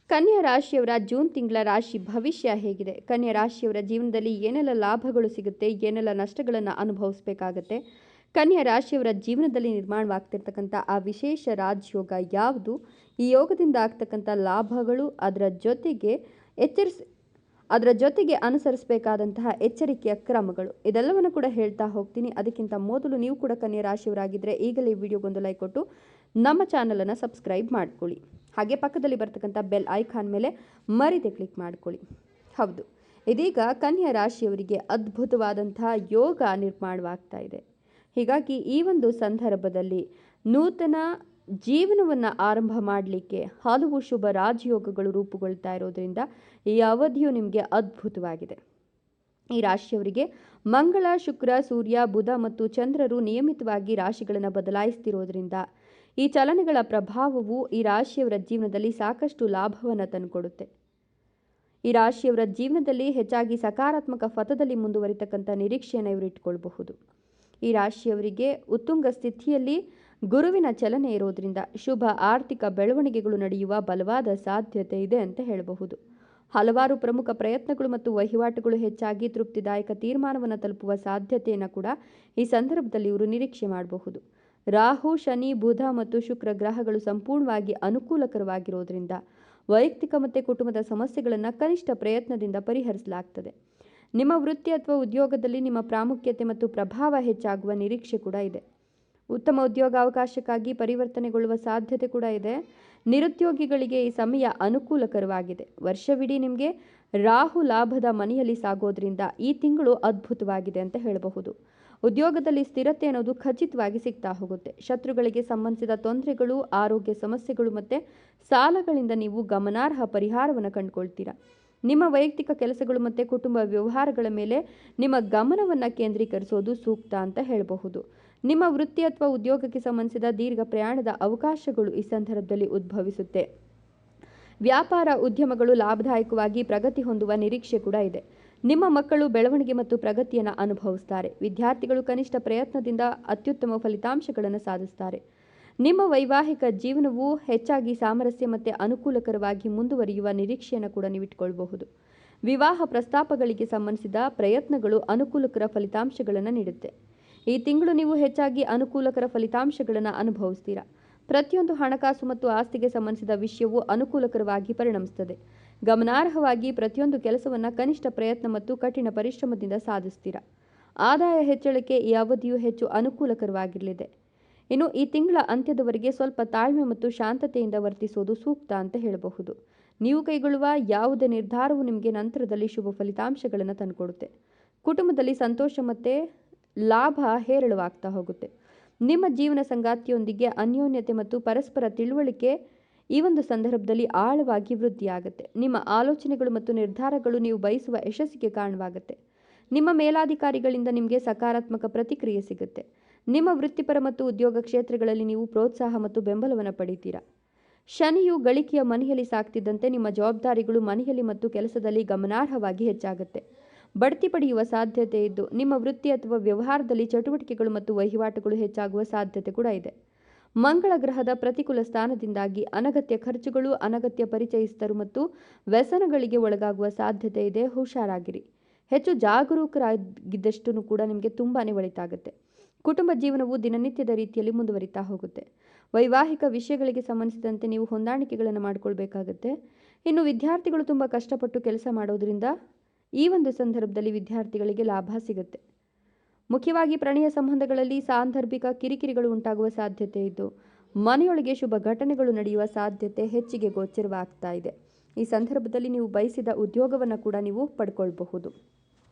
ಕನ್ಯಾ ರಾಶಿಯವರ ಜೂನ್ ತಿಂಗಳ ರಾಶಿ ಭವಿಷ್ಯ ಹೇಗಿದೆ? ಕನ್ಯಾ ರಾಶಿಯವರ ಜೀವನದಲ್ಲಿ ಏನೆಲ್ಲ ಲಾಭಗಳು ಸಿಗುತ್ತೆ, ಏನೆಲ್ಲ ನಷ್ಟಗಳನ್ನು ಅನುಭವಿಸಬೇಕಾಗತ್ತೆ? ಕನ್ಯಾ ರಾಶಿಯವರ ಜೀವನದಲ್ಲಿ ನಿರ್ಮಾಣವಾಗ್ತಿರ್ತಕ್ಕಂಥ ಆ ವಿಶೇಷ ರಾಜಯೋಗ ಯಾವುದು? ಈ ಯೋಗದಿಂದ ಆಗ್ತಕ್ಕಂಥ ಲಾಭಗಳು, ಅದರ ಜೊತೆಗೆ ಅನುಸರಿಸಬೇಕಾದಂತಹ ಎಚ್ಚರಿಕೆಯ ಕ್ರಮಗಳು, ಇದೆಲ್ಲವನ್ನು ಕೂಡ ಹೇಳ್ತಾ ಹೋಗ್ತೀನಿ. ಅದಕ್ಕಿಂತ ಮೊದಲು ನೀವು ಕೂಡ ಕನ್ಯಾ ರಾಶಿಯವರಾಗಿದ್ದರೆ ಈಗಲೇ ಈ ವಿಡಿಯೋಗೊಂದು ಲೈಕ್ ಕೊಟ್ಟು ನಮ್ಮ ಚಾನಲನ್ನು ಸಬ್ಸ್ಕ್ರೈಬ್ ಮಾಡ್ಕೊಳ್ಳಿ. ಹಾಗೆ ಪಕ್ಕದಲ್ಲಿ ಬರ್ತಕ್ಕಂಥ ಬೆಲ್ ಐಕಾನ್ ಮೇಲೆ ಮರೀದೆ ಕ್ಲಿಕ್ ಮಾಡ್ಕೊಳ್ಳಿ. ಹೌದು, ಇದೀಗ ಕನ್ಯಾ ರಾಶಿಯವರಿಗೆ ಅದ್ಭುತವಾದಂತಹ ಯೋಗ ನಿರ್ಮಾಣವಾಗ್ತಾ ಇದೆ. ಹೀಗಾಗಿ ಈ ಒಂದು ಸಂದರ್ಭದಲ್ಲಿ ನೂತನ ಜೀವನವನ್ನು ಆರಂಭ ಮಾಡಲಿಕ್ಕೆ ಹಲವು ಶುಭ ರಾಜಯೋಗಗಳು ರೂಪುಗೊಳ್ತಾ ಇರೋದ್ರಿಂದ ಈ ಅವಧಿಯು ನಿಮಗೆ ಅದ್ಭುತವಾಗಿದೆ. ಈ ರಾಶಿಯವರಿಗೆ ಮಂಗಳ, ಶುಕ್ರ, ಸೂರ್ಯ, ಬುಧ ಮತ್ತು ಚಂದ್ರರು ನಿಯಮಿತವಾಗಿ ರಾಶಿಗಳನ್ನು ಬದಲಾಯಿಸ್ತಿರೋದ್ರಿಂದ ಈ ಚಲನೆಗಳ ಪ್ರಭಾವವು ಈ ರಾಶಿಯವರ ಜೀವನದಲ್ಲಿ ಸಾಕಷ್ಟು ಲಾಭವನ್ನು ತಂದುಕೊಡುತ್ತೆ. ಈ ರಾಶಿಯವರ ಜೀವನದಲ್ಲಿ ಹೆಚ್ಚಾಗಿ ಸಕಾರಾತ್ಮಕ ಪಥದಲ್ಲಿ ಮುಂದುವರಿತಕ್ಕಂಥ ನಿರೀಕ್ಷೆಯನ್ನು ಇವರು ಇಟ್ಕೊಳ್ಬಹುದು. ಈ ರಾಶಿಯವರಿಗೆ ಉತ್ತುಂಗ ಸ್ಥಿತಿಯಲ್ಲಿ ಗುರುವಿನ ಚಲನೆ ಇರೋದ್ರಿಂದ ಶುಭ ಆರ್ಥಿಕ ಬೆಳವಣಿಗೆಗಳು ನಡೆಯುವ ಬಲವಾದ ಸಾಧ್ಯತೆ ಇದೆ ಅಂತ ಹೇಳಬಹುದು. ಹಲವಾರು ಪ್ರಮುಖ ಪ್ರಯತ್ನಗಳು ಮತ್ತು ವಹಿವಾಟುಗಳು ಹೆಚ್ಚಾಗಿ ತೃಪ್ತಿದಾಯಕ ತೀರ್ಮಾನವನ್ನು ತಲುಪುವ ಸಾಧ್ಯತೆಯನ್ನು ಕೂಡ ಈ ಸಂದರ್ಭದಲ್ಲಿ ಇವರು ನಿರೀಕ್ಷೆ ಮಾಡಬಹುದು. ರಾಹು, ಶನಿ, ಬುಧ ಮತ್ತು ಶುಕ್ರ ಗ್ರಹಗಳು ಸಂಪೂರ್ಣವಾಗಿ ಅನುಕೂಲಕರವಾಗಿರೋದ್ರಿಂದ ವೈಯಕ್ತಿಕ ಮತ್ತು ಕುಟುಂಬದ ಸಮಸ್ಯೆಗಳನ್ನು ಕನಿಷ್ಠ ಪ್ರಯತ್ನದಿಂದ ಪರಿಹರಿಸಲಾಗ್ತದೆ. ನಿಮ್ಮ ವೃತ್ತಿ ಅಥವಾ ಉದ್ಯೋಗದಲ್ಲಿ ನಿಮ್ಮ ಪ್ರಾಮುಖ್ಯತೆ ಮತ್ತು ಪ್ರಭಾವ ಹೆಚ್ಚಾಗುವ ನಿರೀಕ್ಷೆ ಕೂಡ ಇದೆ. ಉತ್ತಮ ಉದ್ಯೋಗಾವಕಾಶಕ್ಕಾಗಿ ಪರಿವರ್ತನೆಗೊಳ್ಳುವ ಸಾಧ್ಯತೆ ಕೂಡ ಇದೆ. ನಿರುದ್ಯೋಗಿಗಳಿಗೆ ಈ ಸಮಯ ಅನುಕೂಲಕರವಾಗಿದೆ. ವರ್ಷವಿಡೀ ನಿಮಗೆ ರಾಹು ಲಾಭದ ಮನೆಯಲ್ಲಿ ಸಾಗೋದ್ರಿಂದ ಈ ತಿಂಗಳು ಅದ್ಭುತವಾಗಿದೆ ಅಂತ ಹೇಳಬಹುದು. ಉದ್ಯೋಗದಲ್ಲಿ ಸ್ಥಿರತೆ ಅನ್ನೋದು ಖಚಿತವಾಗಿ ಸಿಗ್ತಾ ಹೋಗುತ್ತೆ. ಶತ್ರುಗಳಿಗೆ ಸಂಬಂಧಿಸಿದ ತೊಂದರೆಗಳು, ಆರೋಗ್ಯ ಸಮಸ್ಯೆಗಳು ಮತ್ತು ಸಾಲಗಳಿಂದ ನೀವು ಗಮನಾರ್ಹ ಪರಿಹಾರವನ್ನು ಕಂಡುಕೊಳ್ತೀರಾ. ನಿಮ್ಮ ವೈಯಕ್ತಿಕ ಕೆಲಸಗಳು ಮತ್ತು ಕುಟುಂಬ ವ್ಯವಹಾರಗಳ ಮೇಲೆ ನಿಮ್ಮ ಗಮನವನ್ನು ಕೇಂದ್ರೀಕರಿಸೋದು ಸೂಕ್ತ ಅಂತ ಹೇಳಬಹುದು. ನಿಮ್ಮ ವೃತ್ತಿ ಅಥವಾ ಉದ್ಯೋಗಕ್ಕೆ ಸಂಬಂಧಿಸಿದ ದೀರ್ಘ ಪ್ರಯಾಣದ ಅವಕಾಶಗಳು ಈ ಸಂದರ್ಭದಲ್ಲಿ ಉದ್ಭವಿಸುತ್ತೆ. ವ್ಯಾಪಾರ ಉದ್ಯಮಗಳು ಲಾಭದಾಯಕವಾಗಿ ಪ್ರಗತಿ ಹೊಂದುವ ನಿರೀಕ್ಷೆ ಕೂಡ ಇದೆ. ನಿಮ್ಮ ಮಕ್ಕಳು ಬೆಳವಣಿಗೆ ಮತ್ತು ಪ್ರಗತಿಯನ್ನು ಅನುಭವಿಸ್ತಾರೆ. ವಿದ್ಯಾರ್ಥಿಗಳು ಕನಿಷ್ಠ ಪ್ರಯತ್ನದಿಂದ ಅತ್ಯುತ್ತಮ ಫಲಿತಾಂಶಗಳನ್ನು ಸಾಧಿಸ್ತಾರೆ. ನಿಮ್ಮ ವೈವಾಹಿಕ ಜೀವನವು ಹೆಚ್ಚಾಗಿ ಸಾಮರಸ್ಯ ಮತ್ತು ಅನುಕೂಲಕರವಾಗಿ ಮುಂದುವರಿಯುವ ನಿರೀಕ್ಷೆಯನ್ನು ಕೂಡ ನೀವು ಇಟ್ಕೊಳ್ಬಹುದು. ವಿವಾಹ ಪ್ರಸ್ತಾಪಗಳಿಗೆ ಸಂಬಂಧಿಸಿದ ಪ್ರಯತ್ನಗಳು ಅನುಕೂಲಕರ ಫಲಿತಾಂಶಗಳನ್ನು ನೀಡುತ್ತೆ. ಈ ತಿಂಗಳು ನೀವು ಹೆಚ್ಚಾಗಿ ಅನುಕೂಲಕರ ಫಲಿತಾಂಶಗಳನ್ನು ಅನುಭವಿಸ್ತೀರಾ. ಪ್ರತಿಯೊಂದು ಹಣಕಾಸು ಮತ್ತು ಆಸ್ತಿಗೆ ಸಂಬಂಧಿಸಿದ ವಿಷಯವು ಅನುಕೂಲಕರವಾಗಿ ಪರಿಣಮಿಸುತ್ತದೆ. ಗಮನಾರ್ಹವಾಗಿ ಪ್ರತಿಯೊಂದು ಕೆಲಸವನ್ನು ಕನಿಷ್ಠ ಪ್ರಯತ್ನ ಮತ್ತು ಕಠಿಣ ಪರಿಶ್ರಮದಿಂದ ಸಾಧಿಸ್ತೀರಾ. ಆದಾಯ ಹೆಚ್ಚಳಕ್ಕೆ ಈ ಅವಧಿಯು ಹೆಚ್ಚು ಅನುಕೂಲಕರವಾಗಿರಲಿದೆ. ಇನ್ನು ಈ ತಿಂಗಳ ಅಂತ್ಯದವರೆಗೆ ಸ್ವಲ್ಪ ತಾಳ್ಮೆ ಮತ್ತು ಶಾಂತತೆಯಿಂದ ವರ್ತಿಸೋದು ಸೂಕ್ತ ಅಂತ ಹೇಳಬಹುದು. ನೀವು ಕೈಗೊಳ್ಳುವ ಯಾವುದೇ ನಿರ್ಧಾರವು ನಿಮಗೆ ನಂತರದಲ್ಲಿ ಶುಭ ಫಲಿತಾಂಶಗಳನ್ನು ತಂದುಕೊಡುತ್ತೆ. ಕುಟುಂಬದಲ್ಲಿ ಸಂತೋಷ ಮತ್ತು ಲಾಭ ಹೇರಳವಾಗ್ತಾ ಹೋಗುತ್ತೆ. ನಿಮ್ಮ ಜೀವನ ಸಂಗಾತಿಯೊಂದಿಗೆ ಅನ್ಯೋನ್ಯತೆ ಮತ್ತು ಪರಸ್ಪರ ತಿಳುವಳಿಕೆ ಈ ಒಂದು ಸಂದರ್ಭದಲ್ಲಿ ಆಳವಾಗಿ ವೃದ್ಧಿಯಾಗುತ್ತೆ. ನಿಮ್ಮ ಆಲೋಚನೆಗಳು ಮತ್ತು ನಿರ್ಧಾರಗಳು ನೀವು ಬಯಸುವ ಯಶಸ್ಸಿಗೆ ಕಾರಣವಾಗುತ್ತೆ. ನಿಮ್ಮ ಮೇಲಾಧಿಕಾರಿಗಳಿಂದ ನಿಮಗೆ ಸಕಾರಾತ್ಮಕ ಪ್ರತಿಕ್ರಿಯೆ ಸಿಗುತ್ತೆ. ನಿಮ್ಮ ವೃತ್ತಿಪರ ಮತ್ತು ಉದ್ಯೋಗ ಕ್ಷೇತ್ರಗಳಲ್ಲಿ ನೀವು ಪ್ರೋತ್ಸಾಹ ಮತ್ತು ಬೆಂಬಲವನ್ನು ಪಡಿತೀರಾ. ಶನಿಯು ಗಳಿಕೆಯ ಮನೆಯಲ್ಲಿ ಸಾಗ್ತಿದ್ದಂತೆ ನಿಮ್ಮ ಜವಾಬ್ದಾರಿಗಳು ಮನೆಯಲ್ಲಿ ಮತ್ತು ಕೆಲಸದಲ್ಲಿ ಗಮನಾರ್ಹವಾಗಿ ಹೆಚ್ಚಾಗುತ್ತೆ. ಬಡ್ತಿ ಪಡೆಯುವ ಸಾಧ್ಯತೆ ಇದ್ದು ನಿಮ್ಮ ವೃತ್ತಿ ಅಥವಾ ವ್ಯವಹಾರದಲ್ಲಿ ಚಟುವಟಿಕೆಗಳು ಮತ್ತು ವಹಿವಾಟುಗಳು ಹೆಚ್ಚಾಗುವ ಸಾಧ್ಯತೆ ಕೂಡ ಇದೆ. ಮಂಗಳ ಗ್ರಹದ ಪ್ರತಿಕೂಲ ಸ್ಥಾನದಿಂದಾಗಿ ಅನಗತ್ಯ ಖರ್ಚುಗಳು, ಅನಗತ್ಯ ಪರಿಚಯಿಸಿದರು ಮತ್ತು ವ್ಯಸನಗಳಿಗೆ ಒಳಗಾಗುವ ಸಾಧ್ಯತೆ ಇದೆ. ಹುಷಾರಾಗಿರಿ. ಹೆಚ್ಚು ಜಾಗರೂಕರಾಗಿದ್ದಷ್ಟು ಕೂಡ ನಿಮಗೆ ತುಂಬಾನೇ ಒಳಿತಾಗುತ್ತೆ. ಕುಟುಂಬ ಜೀವನವು ದಿನನಿತ್ಯದ ರೀತಿಯಲ್ಲಿ ಮುಂದುವರಿತಾ ಹೋಗುತ್ತೆ. ವೈವಾಹಿಕ ವಿಷಯಗಳಿಗೆ ಸಂಬಂಧಿಸಿದಂತೆ ನೀವು ಹೊಂದಾಣಿಕೆಗಳನ್ನು ಮಾಡಿಕೊಳ್ಬೇಕಾಗತ್ತೆ. ಇನ್ನು ವಿದ್ಯಾರ್ಥಿಗಳು ತುಂಬ ಕಷ್ಟಪಟ್ಟು ಕೆಲಸ ಮಾಡೋದ್ರಿಂದ ಈ ಒಂದು ಸಂದರ್ಭದಲ್ಲಿ ವಿದ್ಯಾರ್ಥಿಗಳಿಗೆ ಲಾಭ ಸಿಗುತ್ತೆ. ಮುಖ್ಯವಾಗಿ ಪ್ರಣಯ ಸಂಬಂಧಗಳಲ್ಲಿ ಸಾಂದರ್ಭಿಕ ಕಿರಿಕಿರಿಗಳು ಉಂಟಾಗುವ ಸಾಧ್ಯತೆ ಇದ್ದು ಮನೆಯೊಳಗೆ ಶುಭ ಘಟನೆಗಳು ನಡೆಯುವ ಸಾಧ್ಯತೆ ಹೆಚ್ಚಿಗೆ ಗೋಚರವಾಗ್ತಾ ಇದೆ. ಈ ಸಂದರ್ಭದಲ್ಲಿ ನೀವು ಬಯಸಿದ ಉದ್ಯೋಗವನ್ನು ಕೂಡ ನೀವು ಪಡ್ಕೊಳ್ಬಹುದು.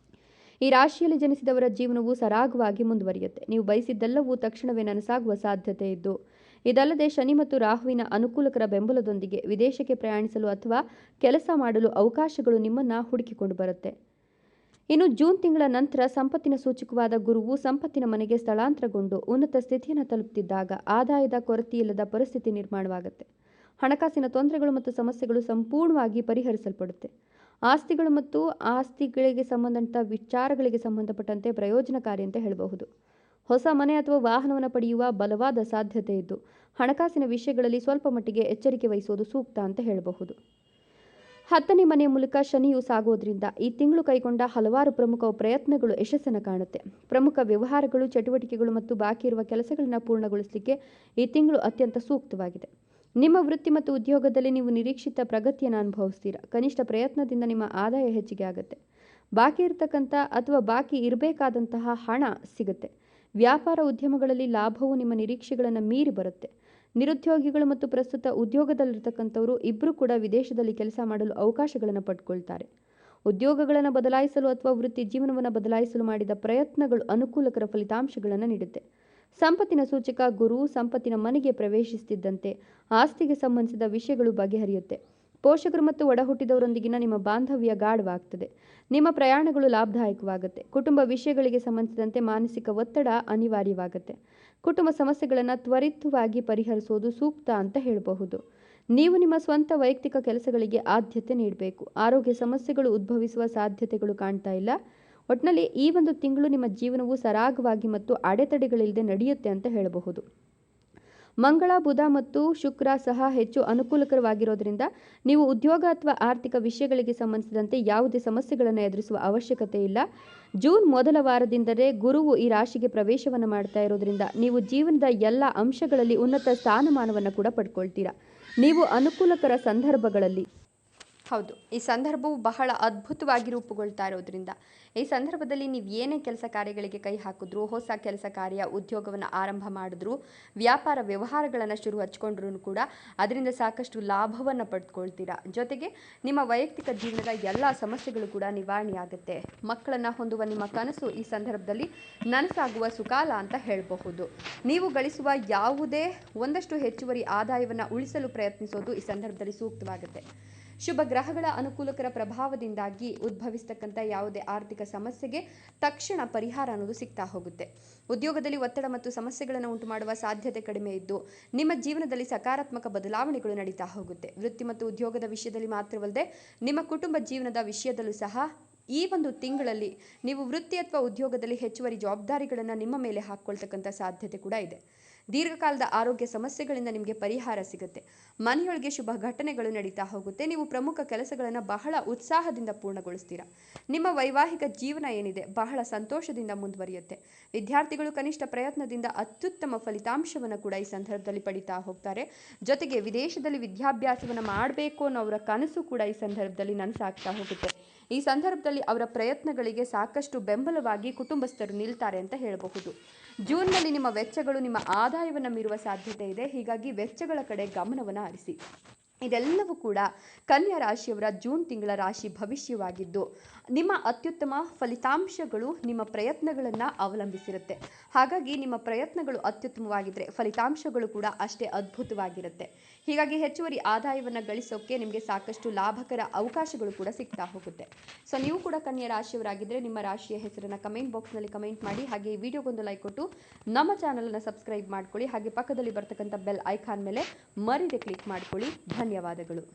ಈ ರಾಶಿಯಲ್ಲಿ ಜನಿಸಿದವರ ಜೀವನವು ಸರಾಗವಾಗಿ ಮುಂದುವರಿಯುತ್ತೆ. ನೀವು ಬಯಸಿದ್ದೆಲ್ಲವೂ ತಕ್ಷಣವೇ ನನಸಾಗುವ ಸಾಧ್ಯತೆ ಇದ್ದು ಇದಲ್ಲದೆ ಶನಿ ಮತ್ತು ರಾಹುವಿನ ಅನುಕೂಲಕರ ಬೆಂಬಲದೊಂದಿಗೆ ವಿದೇಶಕ್ಕೆ ಪ್ರಯಾಣಿಸಲು ಅಥವಾ ಕೆಲಸ ಮಾಡಲು ಅವಕಾಶಗಳು ನಿಮ್ಮನ್ನು ಹುಡುಕಿಕೊಂಡು ಬರುತ್ತೆ. ಇನ್ನು ಜೂನ್ ತಿಂಗಳ ನಂತರ ಸಂಪತ್ತಿನ ಸೂಚಕವಾದ ಗುರುವು ಸಂಪತ್ತಿನ ಮನೆಗೆ ಸ್ಥಳಾಂತರಗೊಂಡು ಉನ್ನತ ಸ್ಥಿತಿಯನ್ನು ತಲುಪುತ್ತಿದ್ದಾಗ ಆದಾಯದ ಕೊರತೆಯಿಲ್ಲದ ಪರಿಸ್ಥಿತಿ ನಿರ್ಮಾಣವಾಗುತ್ತೆ. ಹಣಕಾಸಿನ ತೊಂದರೆಗಳು ಮತ್ತು ಸಮಸ್ಯೆಗಳು ಸಂಪೂರ್ಣವಾಗಿ ಪರಿಹರಿಸಲ್ಪಡುತ್ತೆ. ಆಸ್ತಿಗಳು ಮತ್ತು ಆಸ್ತಿಗಳಿಗೆ ಸಂಬಂಧಿತ ವಿಚಾರಗಳಿಗೆ ಸಂಬಂಧಪಟ್ಟಂತೆ ಪ್ರಯೋಜನಕಾರಿ ಅಂತ ಹೇಳಬಹುದು. ಹೊಸ ಮನೆ ಅಥವಾ ವಾಹನವನ್ನು ಪಡೆಯುವ ಬಲವಾದ ಸಾಧ್ಯತೆ ಇದ್ದು ಹಣಕಾಸಿನ ವಿಷಯಗಳಲ್ಲಿ ಸ್ವಲ್ಪ ಮಟ್ಟಿಗೆ ಎಚ್ಚರಿಕೆ ವಹಿಸುವುದು ಸೂಕ್ತ ಅಂತ ಹೇಳಬಹುದು. 10ನೇ ಮನೆಯ ಮೂಲಕ ಶನಿಯು ಸಾಗೋದ್ರಿಂದ ಈ ತಿಂಗಳು ಕೈಗೊಂಡ ಹಲವಾರು ಪ್ರಮುಖ ಪ್ರಯತ್ನಗಳು ಯಶಸ್ಸನ್ನು ಕಾಣುತ್ತೆ. ಪ್ರಮುಖ ವ್ಯವಹಾರಗಳು, ಚಟುವಟಿಕೆಗಳು ಮತ್ತು ಬಾಕಿ ಇರುವ ಕೆಲಸಗಳನ್ನು ಪೂರ್ಣಗೊಳಿಸಲಿಕ್ಕೆ ಈ ತಿಂಗಳು ಅತ್ಯಂತ ಸೂಕ್ತವಾಗಿದೆ. ನಿಮ್ಮ ವೃತ್ತಿ ಮತ್ತು ಉದ್ಯೋಗದಲ್ಲಿ ನೀವು ನಿರೀಕ್ಷಿತ ಪ್ರಗತಿಯನ್ನು ಅನುಭವಿಸ್ತೀರಾ. ಕನಿಷ್ಠ ಪ್ರಯತ್ನದಿಂದ ನಿಮ್ಮ ಆದಾಯ ಹೆಚ್ಚಿಗೆ ಆಗುತ್ತೆ. ಬಾಕಿ ಇರತಕ್ಕಂಥ ಅಥವಾ ಬಾಕಿ ಇರಬೇಕಾದಂತಹ ಹಣ ಸಿಗುತ್ತೆ. ವ್ಯಾಪಾರ ಉದ್ಯಮಗಳಲ್ಲಿ ಲಾಭವು ನಿಮ್ಮ ನಿರೀಕ್ಷೆಗಳನ್ನು ಮೀರಿ ಬರುತ್ತೆ. ನಿರುದ್ಯೋಗಿಗಳು ಮತ್ತು ಪ್ರಸ್ತುತ ಉದ್ಯೋಗದಲ್ಲಿರ್ತಕ್ಕಂಥವರು ಇಬ್ಬರು ಕೂಡ ವಿದೇಶದಲ್ಲಿ ಕೆಲಸ ಮಾಡಲು ಅವಕಾಶಗಳನ್ನು ಪಡ್ಕೊಳ್ತಾರೆ. ಉದ್ಯೋಗಗಳನ್ನು ಬದಲಾಯಿಸಲು ಅಥವಾ ವೃತ್ತಿ ಜೀವನವನ್ನು ಬದಲಾಯಿಸಲು ಮಾಡಿದ ಪ್ರಯತ್ನಗಳು ಅನುಕೂಲಕರ ಫಲಿತಾಂಶಗಳನ್ನು ನೀಡುತ್ತೆ. ಸಂಪತ್ತಿನ ಸೂಚಕ ಗುರು ಸಂಪತ್ತಿನ ಮನೆಗೆ ಪ್ರವೇಶಿಸುತ್ತಿದ್ದಂತೆ ಆಸ್ತಿಗೆ ಸಂಬಂಧಿಸಿದ ವಿಷಯಗಳು ಬಗೆಹರಿಯುತ್ತೆ. ಪೋಷಕರು ಮತ್ತು ಒಡಹುಟ್ಟಿದವರೊಂದಿಗಿನ ನಿಮ್ಮ ಬಾಂಧವ್ಯ ಗಾಢವಾಗ್ತದೆ. ನಿಮ್ಮ ಪ್ರಯಾಣಗಳು ಲಾಭದಾಯಕವಾಗುತ್ತೆ. ಕುಟುಂಬ ವಿಷಯಗಳಿಗೆ ಸಂಬಂಧಿಸಿದಂತೆ ಮಾನಸಿಕ ಒತ್ತಡ ಅನಿವಾರ್ಯವಾಗುತ್ತೆ. ಕುಟುಂಬ ಸಮಸ್ಯೆಗಳನ್ನು ತ್ವರಿತವಾಗಿ ಪರಿಹರಿಸುವುದು ಸೂಕ್ತ ಅಂತ ಹೇಳಬಹುದು. ನೀವು ನಿಮ್ಮ ಸ್ವಂತ ವೈಯಕ್ತಿಕ ಕೆಲಸಗಳಿಗೆ ಆದ್ಯತೆ ನೀಡಬೇಕು. ಆರೋಗ್ಯ ಸಮಸ್ಯೆಗಳು ಉದ್ಭವಿಸುವ ಸಾಧ್ಯತೆಗಳು ಕಾಣ್ತಾ ಇಲ್ಲ. ಒಟ್ಟಿನಲ್ಲಿ ಈ ಒಂದು ತಿಂಗಳು ನಿಮ್ಮ ಜೀವನವು ಸರಾಗವಾಗಿ ಮತ್ತು ಅಡೆತಡೆಗಳಿಲ್ಲದೆ ನಡೆಯುತ್ತೆ ಅಂತ ಹೇಳಬಹುದು. ಮಂಗಳ, ಬುಧ ಮತ್ತು ಶುಕ್ರ ಸಹ ಹೆಚ್ಚು ಅನುಕೂಲಕರವಾಗಿರೋದ್ರಿಂದ ನೀವು ಉದ್ಯೋಗ ಅಥವಾ ಆರ್ಥಿಕ ವಿಷಯಗಳಿಗೆ ಸಂಬಂಧಿಸಿದಂತೆ ಯಾವುದೇ ಸಮಸ್ಯೆಗಳನ್ನು ಎದುರಿಸುವ ಅವಶ್ಯಕತೆ ಇಲ್ಲ. ಜೂನ್ ಮೊದಲ ವಾರದಿಂದಲೇ ಗುರುವು ಈ ರಾಶಿಗೆ ಪ್ರವೇಶವನ್ನು ಮಾಡ್ತಾ ಇರೋದ್ರಿಂದ ನೀವು ಜೀವನದ ಎಲ್ಲ ಅಂಶಗಳಲ್ಲಿ ಉನ್ನತ ಸ್ಥಾನಮಾನವನ್ನು ಕೂಡ ಪಡ್ಕೊಳ್ತೀರಾ. ನೀವು ಅನುಕೂಲಕರ ಸಂದರ್ಭಗಳಲ್ಲಿ ಹೌದು, ಈ ಸಂದರ್ಭವು ಬಹಳ ಅದ್ಭುತವಾಗಿ ರೂಪುಗೊಳ್ತಾ ಇರೋದ್ರಿಂದ ಈ ಸಂದರ್ಭದಲ್ಲಿ ನೀವು ಏನೇ ಕೆಲಸ ಕಾರ್ಯಗಳಿಗೆ ಕೈ ಹಾಕಿದ್ರು, ಹೊಸ ಕೆಲಸ ಕಾರ್ಯ ಉದ್ಯೋಗವನ್ನು ಆರಂಭ ಮಾಡಿದ್ರು, ವ್ಯಾಪಾರ ವ್ಯವಹಾರಗಳನ್ನು ಶುರು ಹಚ್ಕೊಂಡ್ರೂ ಕೂಡ ಅದರಿಂದ ಸಾಕಷ್ಟು ಲಾಭವನ್ನು ಪಡೆದುಕೊಳ್ತೀರಾ. ಜೊತೆಗೆ ನಿಮ್ಮ ವೈಯಕ್ತಿಕ ಜೀವನದ ಎಲ್ಲ ಸಮಸ್ಯೆಗಳು ಕೂಡ ನಿವಾರಣೆ ಆಗುತ್ತೆ. ಮಕ್ಕಳನ್ನು ಹೊಂದುವ ನಿಮ್ಮ ಕನಸು ಈ ಸಂದರ್ಭದಲ್ಲಿ ನನಸಾಗುವ ಸುಕಾಲ ಅಂತ ಹೇಳಬಹುದು. ನೀವು ಗಳಿಸುವ ಯಾವುದೇ ಒಂದಷ್ಟು ಹೆಚ್ಚುವರಿ ಆದಾಯವನ್ನು ಉಳಿಸಲು ಪ್ರಯತ್ನಿಸೋದು ಈ ಸಂದರ್ಭದಲ್ಲಿ ಸೂಕ್ತವಾಗುತ್ತೆ. ಶುಭ ಗ್ರಹಗಳ ಅನುಕೂಲಕರ ಪ್ರಭಾವದಿಂದಾಗಿ ಉದ್ಭವಿಸ್ತಕ್ಕಂಥ ಯಾವುದೇ ಆರ್ಥಿಕ ಸಮಸ್ಯೆಗೆ ತಕ್ಷಣ ಪರಿಹಾರ ಅನ್ನೋದು ಸಿಗ್ತಾ ಹೋಗುತ್ತೆ. ಉದ್ಯೋಗದಲ್ಲಿ ಒತ್ತಡ ಮತ್ತು ಸಮಸ್ಯೆಗಳನ್ನು ಉಂಟು ಮಾಡುವ ಸಾಧ್ಯತೆ ಕಡಿಮೆ ಇದ್ದು ನಿಮ್ಮ ಜೀವನದಲ್ಲಿ ಸಕಾರಾತ್ಮಕ ಬದಲಾವಣೆಗಳು ನಡೀತಾ ಹೋಗುತ್ತೆ. ವೃತ್ತಿ ಮತ್ತು ಉದ್ಯೋಗದ ವಿಷಯದಲ್ಲಿ ಮಾತ್ರವಲ್ಲದೆ ನಿಮ್ಮ ಕುಟುಂಬ ಜೀವನದ ವಿಷಯದಲ್ಲೂ ಸಹ ಈ ಒಂದು ತಿಂಗಳಲ್ಲಿ ನೀವು ವೃತ್ತಿ ಅಥವಾ ಉದ್ಯೋಗದಲ್ಲಿ ಹೆಚ್ಚುವರಿ ಜವಾಬ್ದಾರಿಗಳನ್ನು ನಿಮ್ಮ ಮೇಲೆ ಹಾಕ್ಕೊಳ್ತಕ್ಕಂಥ ಸಾಧ್ಯತೆ ಕೂಡ ಇದೆ. ದೀರ್ಘಕಾಲದ ಆರೋಗ್ಯ ಸಮಸ್ಯೆಗಳಿಂದ ನಿಮಗೆ ಪರಿಹಾರ ಸಿಗುತ್ತೆ. ಮನೆಯೊಳಗೆ ಶುಭ ಘಟನೆಗಳು ನಡೀತಾ ಹೋಗುತ್ತೆ. ನೀವು ಪ್ರಮುಖ ಕೆಲಸಗಳನ್ನು ಬಹಳ ಉತ್ಸಾಹದಿಂದ ಪೂರ್ಣಗೊಳಿಸ್ತೀರಾ. ನಿಮ್ಮ ವೈವಾಹಿಕ ಜೀವನ ಏನಿದೆ ಬಹಳ ಸಂತೋಷದಿಂದ ಮುಂದುವರಿಯುತ್ತೆ. ವಿದ್ಯಾರ್ಥಿಗಳು ಕನಿಷ್ಠ ಪ್ರಯತ್ನದಿಂದ ಅತ್ಯುತ್ತಮ ಫಲಿತಾಂಶವನ್ನು ಕೂಡ ಈ ಸಂದರ್ಭದಲ್ಲಿ ಪಡಿತಾ ಹೋಗ್ತಾರೆ. ಜೊತೆಗೆ ವಿದೇಶದಲ್ಲಿ ವಿದ್ಯಾಭ್ಯಾಸವನ್ನು ಮಾಡಬೇಕು ಅನ್ನೋ ಅವರ ಕನಸು ಕೂಡ ಈ ಸಂದರ್ಭದಲ್ಲಿ ನನಸಾಗ್ತಾ ಹೋಗುತ್ತೆ. ಈ ಸಂದರ್ಭದಲ್ಲಿ ಅವರ ಪ್ರಯತ್ನಗಳಿಗೆ ಸಾಕಷ್ಟು ಬೆಂಬಲವಾಗಿ ಕುಟುಂಬಸ್ಥರು ನಿಲ್ತಾರೆ ಅಂತ ಹೇಳಬಹುದು. ಜೂನ್ನಲ್ಲಿ ನಿಮ್ಮ ವೆಚ್ಚಗಳು ನಿಮ್ಮ ಆದಾಯವನ್ನು ಮೀರುವ ಸಾಧ್ಯತೆ ಇದೆ. ಹೀಗಾಗಿ ವೆಚ್ಚಗಳ ಕಡೆ ಗಮನವನ್ನು ಹರಿಸಿ. ಇದೆಲ್ಲವೂ ಕೂಡ ಕನ್ಯಾ ರಾಶಿಯವರ ಜೂನ್ ತಿಂಗಳ ರಾಶಿ ಭವಿಷ್ಯವಾಗಿದ್ದು ನಿಮ್ಮ ಅತ್ಯುತ್ತಮ ಫಲಿತಾಂಶಗಳು ನಿಮ್ಮ ಪ್ರಯತ್ನಗಳನ್ನು ಅವಲಂಬಿಸಿರುತ್ತೆ. ಹಾಗಾಗಿ ನಿಮ್ಮ ಪ್ರಯತ್ನಗಳು ಅತ್ಯುತ್ತಮವಾಗಿದ್ದರೆ ಫಲಿತಾಂಶಗಳು ಕೂಡ ಅಷ್ಟೇ ಅದ್ಭುತವಾಗಿರುತ್ತೆ. ಹೀಗಾಗಿ ಹೆಚ್ಚುವರಿ ಆದಾಯವನ್ನು ಗಳಿಸೋಕ್ಕೆ ನಿಮಗೆ ಸಾಕಷ್ಟು ಲಾಭಕರ ಅವಕಾಶಗಳು ಕೂಡ ಸಿಗ್ತಾ ಹೋಗುತ್ತೆ. ಸೊ ನೀವು ಕೂಡ ಕನ್ಯಾ ರಾಶಿಯವರಾಗಿದ್ದರೆ ನಿಮ್ಮ ರಾಶಿಯ ಹೆಸರನ್ನು ಕಮೆಂಟ್ ಬಾಕ್ಸ್ನಲ್ಲಿ ಕಮೆಂಟ್ ಮಾಡಿ. ಹಾಗೆ ಈ ವಿಡಿಯೋಗೊಂದು ಲೈಕ್ ಕೊಟ್ಟು ನಮ್ಮ ಚಾನಲನ್ನು ಸಬ್ಸ್ಕ್ರೈಬ್ ಮಾಡ್ಕೊಳ್ಳಿ. ಹಾಗೆ ಪಕ್ಕದಲ್ಲಿ ಬರ್ತಕ್ಕಂಥ ಬೆಲ್ ಐಕಾನ್ ಮೇಲೆ ಮರಿದೆ ಕ್ಲಿಕ್ ಮಾಡ್ಕೊಳ್ಳಿ. ಧನ್ಯವಾದಗಳು.